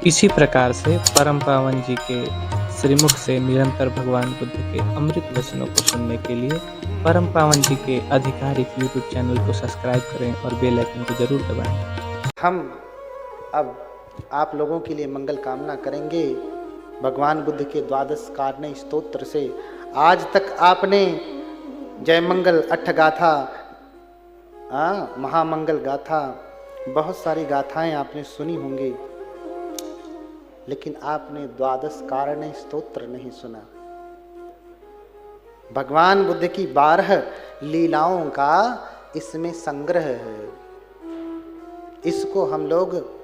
इसी प्रकार से परम पावन जी के श्रीमुख से निरंतर भगवान बुद्ध के अमृत वचनों को सुनने के लिए परम पावन जी के आधिकारिक यूट्यूब चैनल को सब्सक्राइब करें और बेल आइकन को जरूर दबाएं। हम अब आप लोगों के लिए मंगल कामना करेंगे भगवान बुद्ध के द्वादश कारणे स्तोत्र से। आज तक आपने जय मंगल अट्ठ गाथा, महामंगल गाथा, बहुत सारी गाथाएं आपने सुनी होंगी, लेकिन आपने द्वादश कारणे स्तोत्र नहीं सुना। भगवान बुद्ध की 12 लीलाओं का इसमें संग्रह है। इसको हम लोग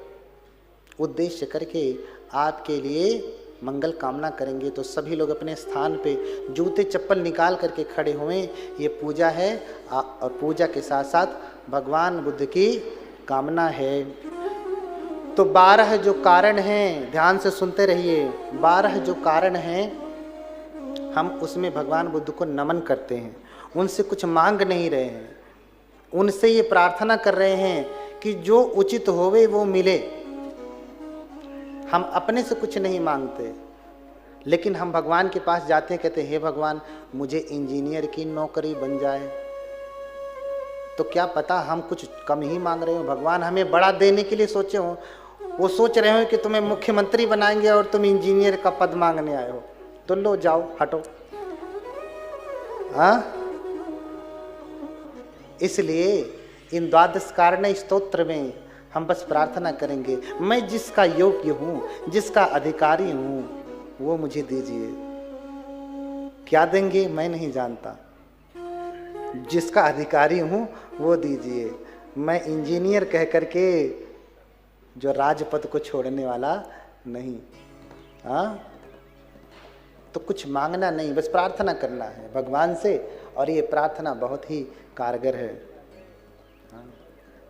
उद्देश्य करके आपके लिए मंगल कामना करेंगे। तो सभी लोग अपने स्थान पे जूते चप्पल निकाल करके खड़े हुए। ये पूजा है और पूजा के साथ साथ भगवान बुद्ध की कामना है। तो 12 जो कारण हैं, ध्यान से सुनते रहिए। 12 जो कारण हैं, हम उसमें भगवान बुद्ध को नमन करते हैं। उनसे कुछ मांग नहीं रहे हैं, उनसे ये प्रार्थना कर रहे हैं कि जो उचित होवे वो मिले। हम अपने से कुछ नहीं मांगते, लेकिन हम भगवान के पास जाते हैं, कहते हैं हे भगवान मुझे इंजीनियर की नौकरी बन जाए। तो क्या पता हम कुछ कम ही मांग रहे हो, भगवान हमें बड़ा देने के लिए सोचे हो। वो सोच रहे हो कि तुम्हें मुख्यमंत्री बनाएंगे और तुम इंजीनियर का पद मांगने आए हो, तो लो जाओ हटो। इसलिए इन द्वादश कारणे स्तोत्र में हम बस प्रार्थना करेंगे, मैं जिसका योग्य हूँ, जिसका अधिकारी हूँ, वो मुझे दीजिए। क्या देंगे मैं नहीं जानता, जिसका अधिकारी हूँ वो दीजिए। मैं इंजीनियर कह करके जो राजपद को छोड़ने वाला नहीं। तो कुछ मांगना नहीं, बस प्रार्थना करना है भगवान से, और ये प्रार्थना बहुत ही कारगर है।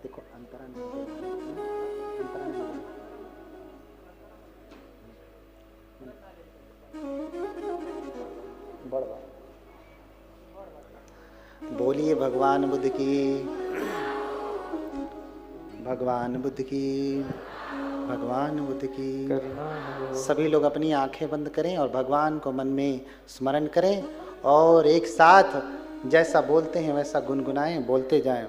देखो बोलिए भगवान बुद्ध की, भगवान बुद्ध की, भगवान बुद्ध की। सभी लोग अपनी आंखें बंद करें और भगवान को मन में स्मरण करें और एक साथ जैसा बोलते हैं वैसा गुनगुनाएं, बोलते जाएं।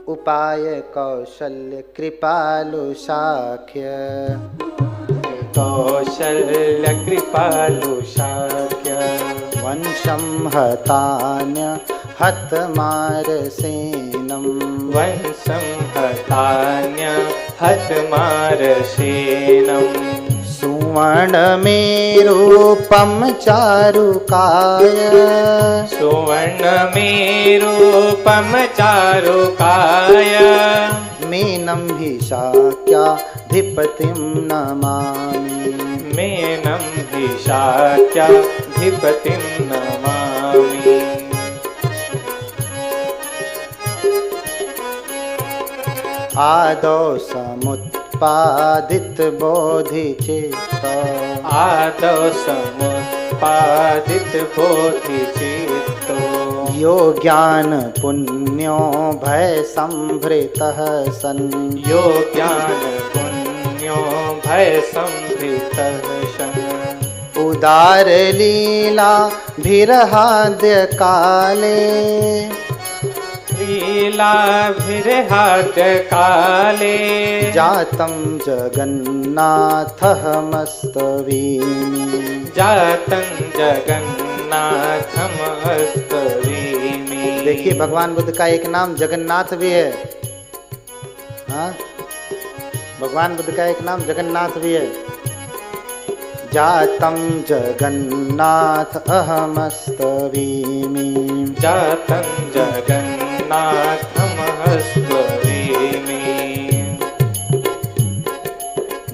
उपाय कौशल्य कृपालु शाक्य, कौशल्य कृपालु शाक्य, वंशं हतान्य हतमारसेनं, वंशं हतान्य हतमारसेनं, सुवर्णमेरूपं चारुकाय, सुवर्णमेरूपं चारुकाय, मेनं हि शाक्याधिपतिं नमामि, मेनं हि शाक्याधिपतिं नमामि। आदौ समुत्पादित बोधिचित्त, आदौ समुत्पादित बोधिचित्तो, यो ज्ञान पुण्यो भय संभृतः सन्, यो ज्ञान पुण्यो भय संभृतः सन्, उदार लीला भिरहाद्य काले, लीलाभिर्हाद्य काले, जातं जगन्नाथः मस्तवीमि, जातं जगन्नाथमस्तवीमि। देखिए भगवान बुद्ध का एक नाम जगन्नाथ भी है। भगवान बुद्ध का एक नाम जगन्नाथ भी है। जातं जगन्नाथ अहमस्तवीमि, जातं जगन्नाथमस्तवीमि।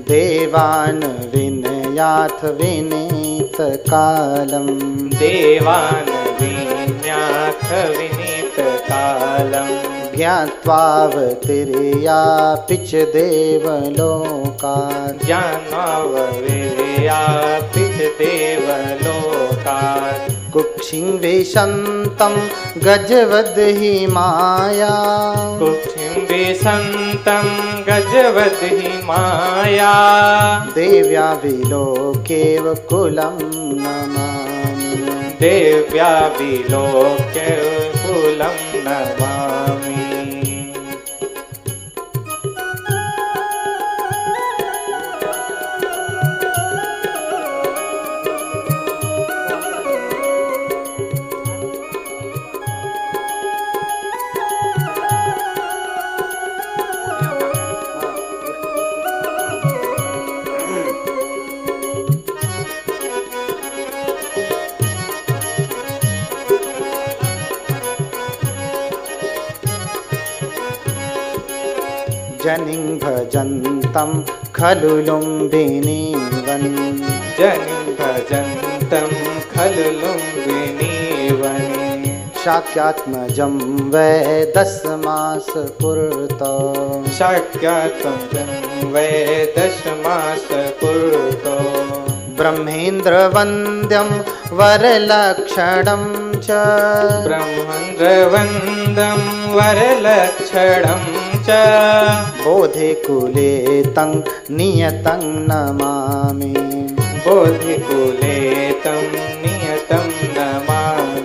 देवान् विनयाथ विनीत कालं, देवान् विनयाथ विनीत कालं, ज्ञात्वावतिर्यापि च देवलोकात्, ज्ञानावविर्यापि च देवलोकात्, कुक्षिं विशन्तं गजवद् हि माया कुक्षिं विशन्तं गजवद् हि माया देव्या विलोक्येव कुलं नमामि देव्या विलोक्य कुलं नमामि जनिं भजन्तं खलु लुम्बिनीवन् जनिं भजन्तं खलु लुम्बिनीवन् शाक्यात्मजं वै दशमास पुरतो शाक्यात्मजं वै दशमास पुरतो ब्रह्मेन्द्रवन्द्यं वरलक्षणं च ब्रह्मेन्द्रवन्द्यं वरलक्षणं च बोधिकुले तं नियतं नमामि बोधिकुले तं नियतं नमामि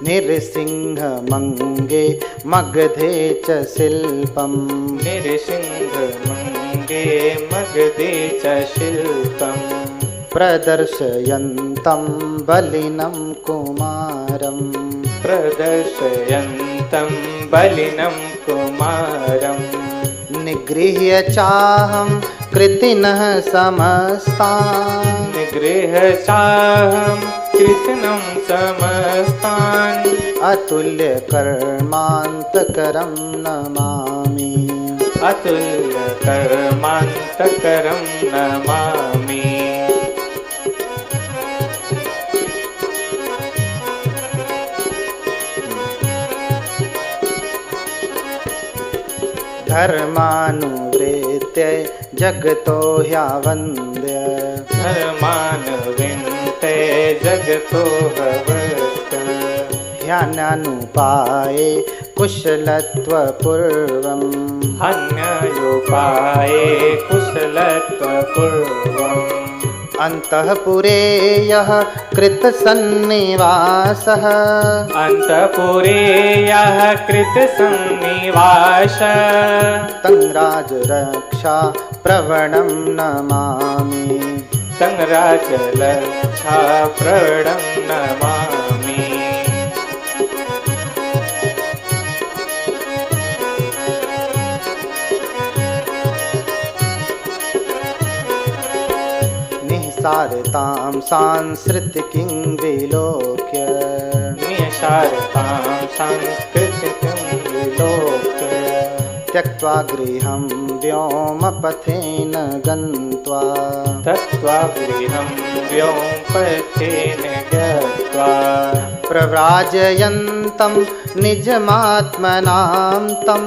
निरसिंहमङ्गे मगधे च शिल्पम् निरसिंहमङ्गे मगधे च शिल्पम् प्रदर्शयन्तं बलिनं कुमारम् प्रदर्शयन्तं बलिनं कुमारम् निगृह्य चाहं कृतिनः समस्तान् निगृह्य चाहं कृतिनं समस्तान् अतुल्यकर्मान्तकरं नमामि अतुल्यकर्मान्तकरं नमामि धर्मानुवृत्य जगतो ह्यावन्द्य धर्मानुवृत्ते जगतो भवत् ह्यान्यानुपाये कुशलत्वपूर्वम् अन्योपाये कुशलत्वपूर्वम् अन्तःपुरे यः कृतसन्निवासः अन्तःपुरे यः कृतसन्निवासः तं राजरक्षा प्रवणं नमामि तं राजरक्षा प्रवणं नमामि निःसारतां सांस्कृतिकीं विलोक्य निःसारतां सांस्कृतिकीं विलोक्य त्यक्त्वा गृहं व्योमपथेन गत्वा त्यक्त्वा गृहं व्योमपथेन गत्वा प्रव्राजयन्तं निजमात्मनां तं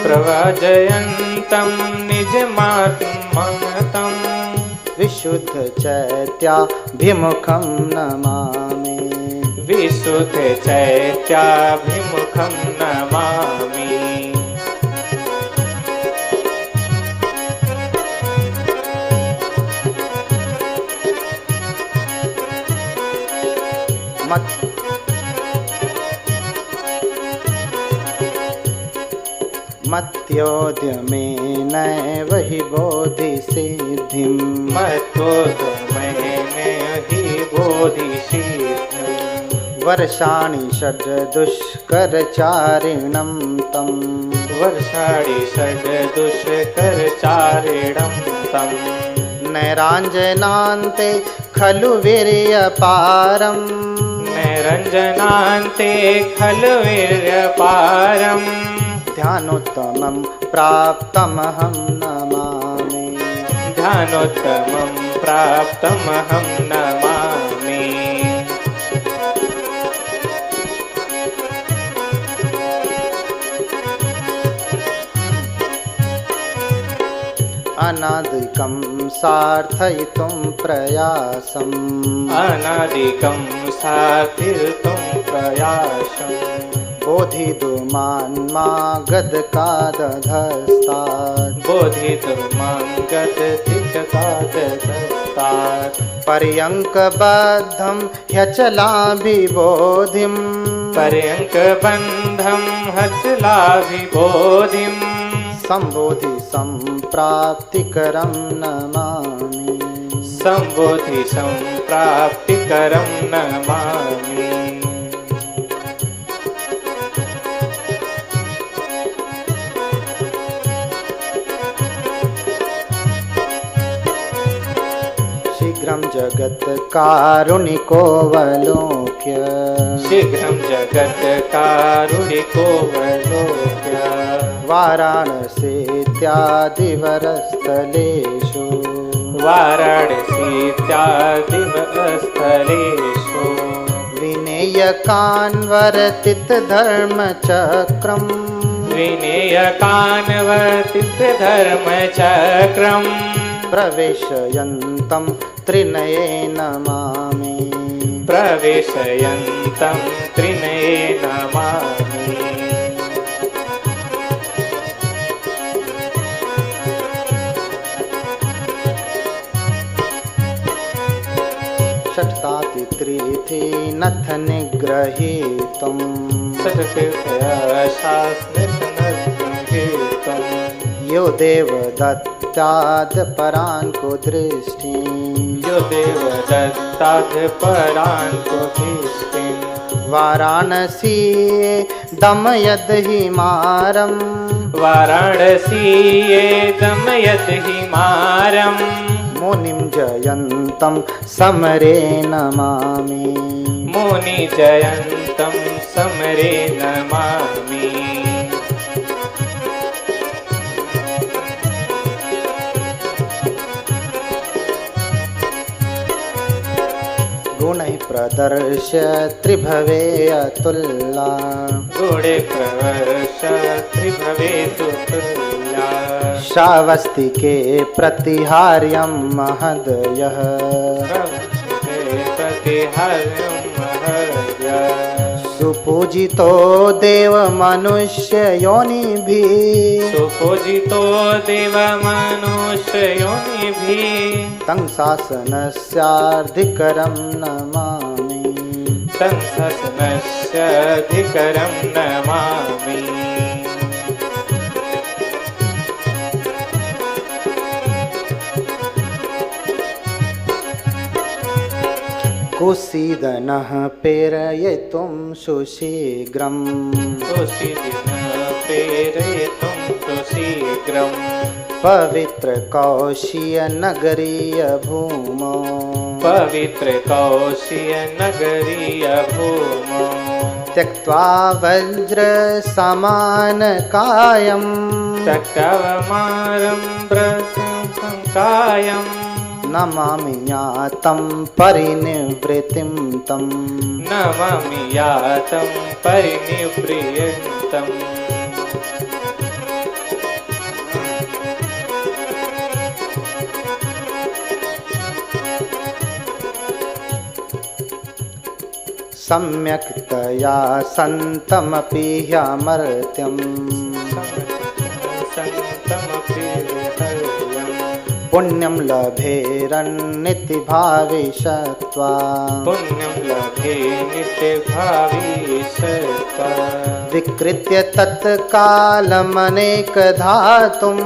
प्रव्राजयन्तं निजमात्मनं विशुद्धचैत्याभिमुखं नमामि विशुद्धचैत्याभिमुखं नमामि मत्योद्यमेनैव हि बोधिसिद्धिं मत्वोद्यमेन हि बोधिसिद्धिं वर्षाणि षड्दुष्करचारिणं तं वर्षाणि षड्दुष्करचारिणं तं नैराञ्जनान्ते खलु वीर्यपारम् नैरञ्जनान्ते खलु वीर्यपारम् ध्यानोत्तमं प्राप्तमहं नमामि ध्यानोत्तमं प्राप्तमहं नमामि अनादिकं सार्थयितुं प्रयासम् अनादिकं सार्थितुं प्रयासम् बोधितुमान्मागधकादधस्तात् बोधितुमङ्गदधिकतादधस्तात् पर्यङ्कबद्धं ह्यचलाभिबोधिं पर्यङ्कबन्धं हचलाभिबोधिं सम्बोधि सम्प्राप्तिकरं नमामि सम्बोधि सम्प्राप्तिकरं नमामि शीघ्रं जगत्कारुणिकोऽवलोक्य शीघ्रं जगत्कारुणिकोऽवलोक्य वाराणसीत्यादिवरस्थलेषु वाराणसीत्यादिवस्थलेषु विनेयकान्वर्तितधर्मचक्रम् विनेयकान्वर्तितधर्मचक्रम् प्रवेशयन्तं त्रिनये नमामि प्रवेशयन्तं त्रिनये नमामि षट्तातित्रिथिनथ निग्रहीतुं सततीर्थशास्त्रसनद्गीतं यो देवदत्ताद् कुदृष्टिं यो देवदत्तात् पराङ्कुदृष्टिम् वाराणसीये दमयद्हिमारम् वाराणसीये दमयद्हिमारम् मुनिं जयन्तं समरे नमामि मुनिजयन्तं समरे नमामि गुणैः प्रदर्श्य त्रिभवे अतुल्ला गुणे प्रवर्ष त्रिभवेतु तुल्या श्रावस्तिके प्रतिहार्यं महदयः प्रतिहार्यं महदयः सुपूजितो देवमनुष्ययोनिभिः सुपूजितो देवमनुष्ययोनिभिः तं शासनस्यार्धिकरं नमामि तं शासनस्याधिकरं नमामि कुसीदनः पेरयितुं सुशीघ्रम् प्रेरयितुं तु शीघ्रम् पवित्रकौशीयनगरीयभूमौ पवित्रकौशीयनगरीयभूमौ त्यक्त्वा वज्रसमानकायम् त्यक्तवमारं व्रतसङ्कायम् नमामि ज्ञातं परिनिवृत्तिं तम् नमामि यातं परिनिवृत्तम् सम्यक्तया सन्तमपि ह्यमर्त्यम् पुण्यं लभेरन्नितिभाविषत्वा पुण्यं लभे नित्यभाविषत्वा विकृत्य तत्कालमनेकधातुम्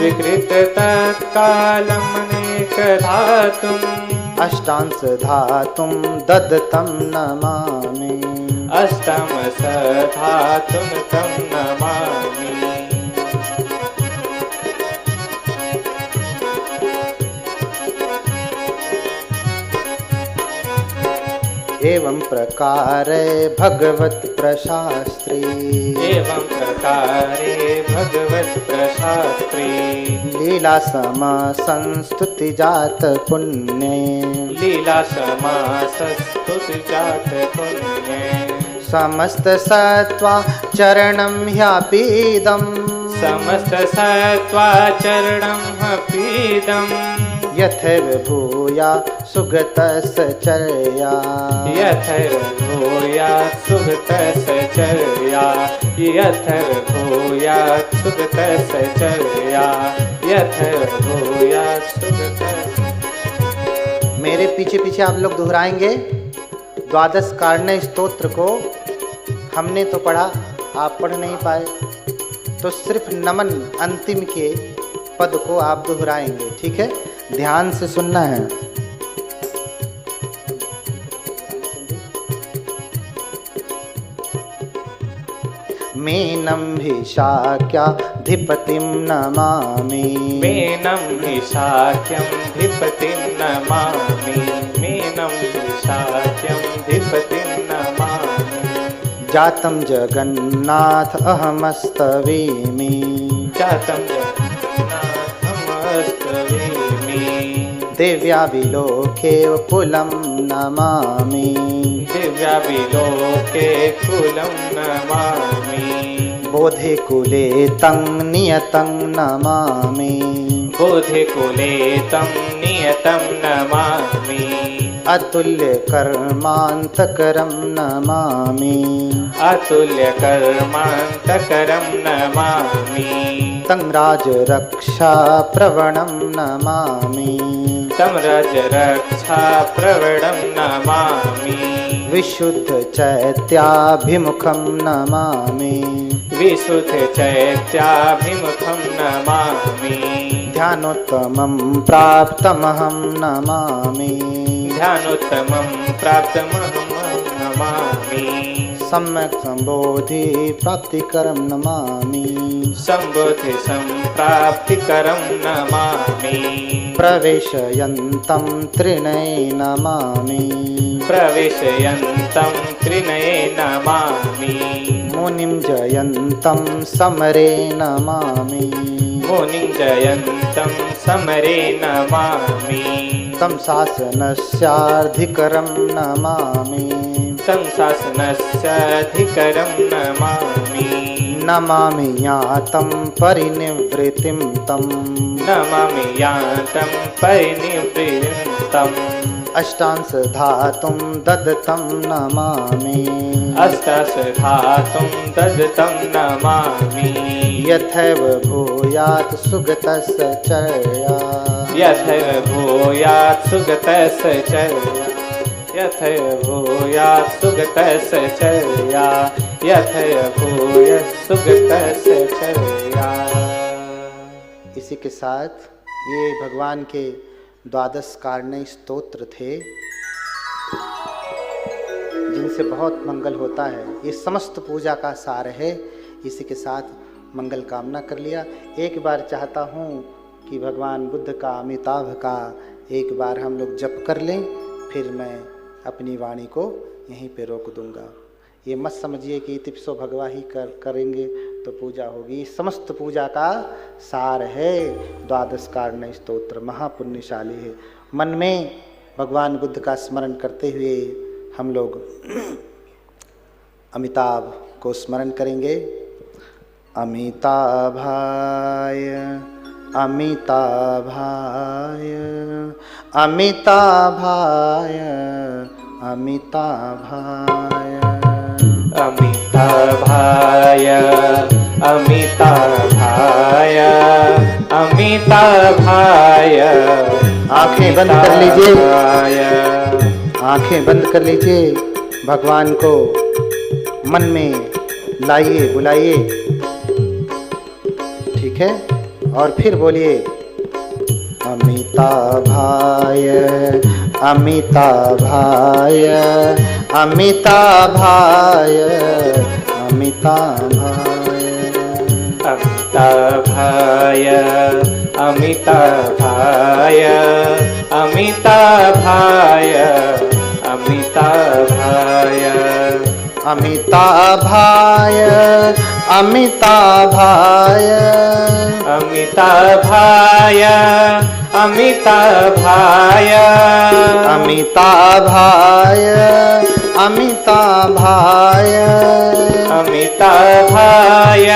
विकृत तत्कालमनेकधातुम् अष्टांशधातुं ददतं नमामि अष्टमसधातुं तं नमामि एवं प्रकारे भगवत् प्रशास्त्री एवं प्रकारे भगवत् प्रशास्त्री लीला समसंस्तुति जात पुण्ये लीला समासस्तुति जात पुण्ये समस्त सत्वा चरणं ह्यापीदम् समस्त सत्त्वाचरणं पीदम् यथैव भूया सुगतसचर्या यथैव भूयात् सुगतसचर्या यथैव भूयात् सुगतसचर्या यथैव भूयात् सुगतसचर्या। मेरे पीछे पीछे आप लोग दोहराएंगे। द्वादश कारण्य स्तोत्र को हमने तो पढ़ा, आप पढ़ नहीं पाए, तो सिर्फ नमन अंतिम के पद को आप दोहराएंगे। ठीक है, ध्यान से सुनना है। मेनं हि शाक्याधिपतिं नमामि मेनं हि शाक्यं धिपतिं नमामि मेनं हि शाक्यं धिपतिं नमामि जातं जगन्नाथ अहमस्तवेमि जातं जगन्नाथमस्तवेमि दिव्याविलोके कुलं नमामि दिव्याविलोके कुलं नमामि बोधे कुले तं नियतं नमामि बोधिकुले तं नियतं नमामि अतुल्यकर्मान्तकरं नमामि अतुल्यकर्मान्तकरं नमामि तं राजरक्षाप्रवणं नमामि तं राजरक्षाप्रवणं नमामि विशुद्धचैत्याभिमुखं नमामि विशुद्धचैत्याभिमुखं नमामि ध्यानोत्तमं प्राप्तमहं नमामि ध्यानोत्तमं प्राप्तमहं नमामि सम्यक् सम्बोधि प्राप्तिकरं नमामि सम्बोधि सम्प्राप्तिकरं नमामि प्रवेशयन्तं त्रिणये नमामि प्रवेशयन्तं त्रिनये नमामि मुनिं जयन्तं समरे नमामि मुनिं जयन्तं समरे नमामि तं शासनस्याधिकरं नमामि तं शासनस्याधिकरं नमामि नमामि यातं परिनिवृत्तिं तं नमामि यान्तं परिनिवृत्तम् अष्टांश धातुं ददतं नमामि अष्टादशधातुं ददतं नमामि यथैव भूयात् सुगतसचर्या यथैव भूयात् सुगतसचर्या यथैव भूयात् सुगतसचर्या यथैव भूयात् सुगतसचर्या। इसी के साथ ये भगवान के द्वादश कारण्य स्तोत्र थे जिनसे बहुत मंगल होता है। ये समस्त पूजा का सार है। इसी के साथ मंगल कामना कर लिया। एक बार चाहता हूँ कि भगवान बुद्ध का अमिताभ का एक बार हम लोग जप कर लें, फिर मैं अपनी वाणी को यहीं पे रोक दूंगा। ये मत समझिए कि तिप्सो भगवा ही करेंगे तो पूजा होगी। समस्त पूजा का सार है। द्वादश कारण्य स्तोत्र महापुण्यशाली है। मन में भगवान बुद्ध का स्मरण करते हुए हम लोग अमिताभ को स्मरण करेंगे। अमिताभाय अमिताभाय अमिताभाय अमिताभाय अमिताभाय अमिताभाय अमिताभाय। आंखें बंद कर लीजिए, आंखें बंद कर लीजिए। भगवान को मन में लाइए, बुलाइए। ठीक है, और फिर बोलिए अमिताभाय अमिताभाय अमिताभाय अमिताभाय अमिताभाय अमिताभाय अमिताभाय अमिताभाय अमिताभाय अमिताभाय अमिताभाय अमिताभाय अमिताभाय अमिताभाय अमिताभाय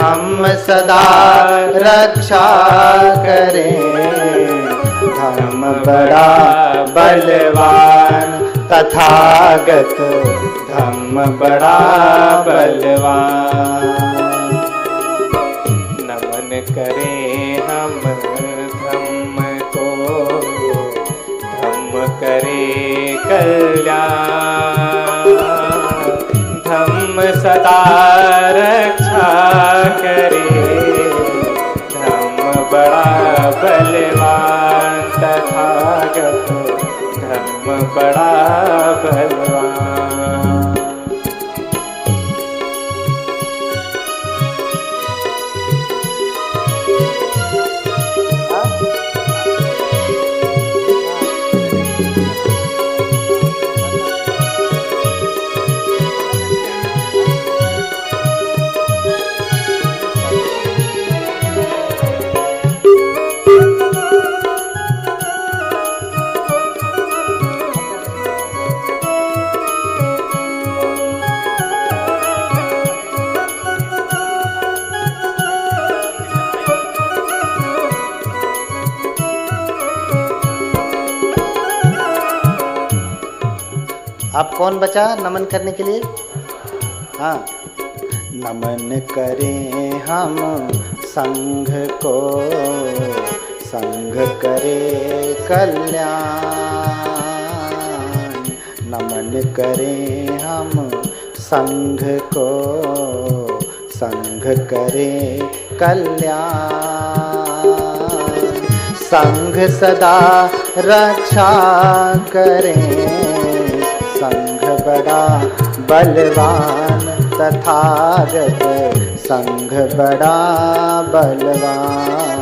धम्म सदा रक्षा करे, धम्म बड़ा बलवान तथागत, धम्म बड़ा बलवान। नमन करें हम धम्म को, धम्म करे कल्याण, धम्म सदा रक्षा करे, धम्म बड़ा बलवान तथागत, धम्म बड़ा बलवान। अब कौन बचा नमन करने के लिए? हाँ, नमन करें हम संघ को, संघ करे कल्याण, नमन करें हम संघ को, संघ करे कल्याण, संघ सदा रक्षा करें, संघ बड़ा बलवान तथागत, संघ बड़ा बलवान।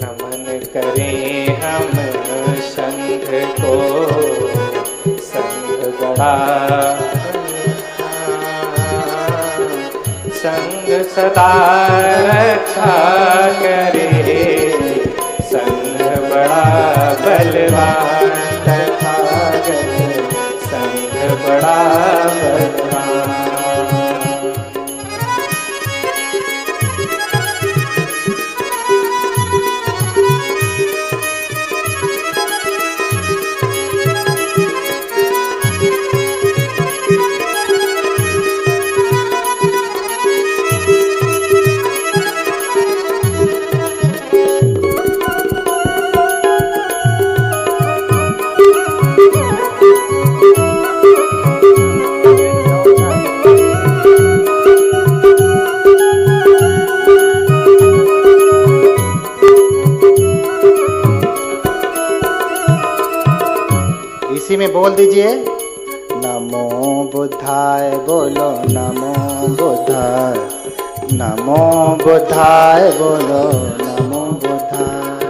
नमन करें हम संघ को, संघ बड़ा संघ सदा रक्षा करे, संघ बड़ा बलवान तथागत, संघ बड़ा बलवान। इसी में बोल दीजिए, नमो बुद्धाय, बोलो नमो बुद्धाय, नमो बुद्धाय, बोलो नमो बुद्धाय,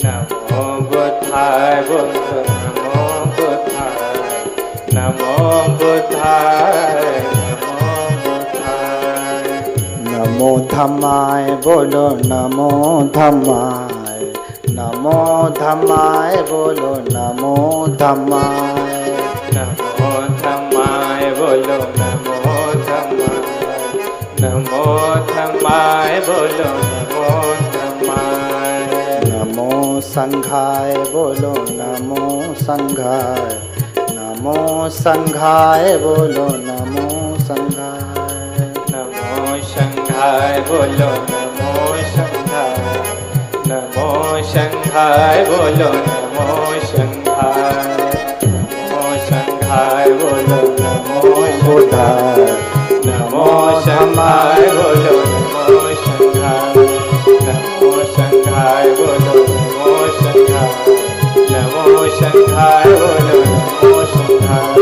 नमो बुद्धाय, बोलो नमो बुद्धाय, नमो बुद्धाय, नमो बुद्धाय। नमो धम्माय, बोलो नमो धम्माय, नमो धम्माय, बोलो नमो धम्माय, नमो धम्माय, बोलो नमो धम्माय, नमो धम्माय, बोलो नमो धम्माय। नमो संघाय, बोलो नमो संघाय, नमो संघाय, बोलो नमो संघाय, नमो शंघाय, बोलो नमो शंघाय, नमो शंघाय, बोलो नमो शंघाय, नमो शंघाय, बोलो नमो बुद्धाय, नमो शंघाय, बोलो नमो शंघाय, नमो शंघाय, बोलो नमो शंघाय, नमो शंघाय, बोलो नमो शंघाय,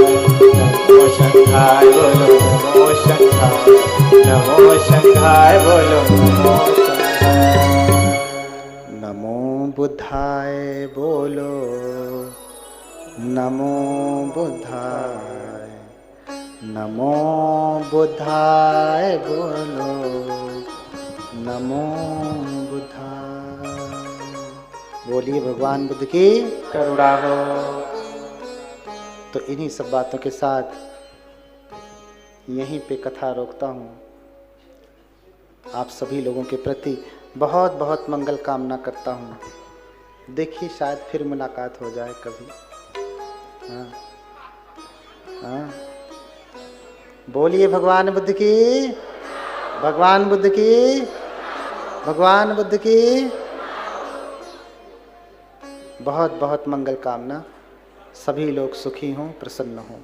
नमो शंघाय, बोलो नमो शंघाय, नमो शंघाय, बोलो नमो शंघाय। नमो बुद्धाय, बोलो नमो बुद्धाय, नमो बुद्धाय, बोलो नमो बुद्धाय। बोलिए भगवान बुद्ध की करुणा हो। तो इन्हीं सब बातों के साथ यहीं पे कथा रोकता हूँ। आप सभी लोगों के प्रति बहुत बहुत मंगल कामना करता हूँ। देखिए शायद फिर मुलाकात हो जाए कभी। हाँ हाँ, बोलिए भगवान बुद्ध की, भगवान बुद्ध की, भगवान बुद्ध की बहुत बहुत मंगल कामना। सभी लोग सुखी हों, प्रसन्न हों।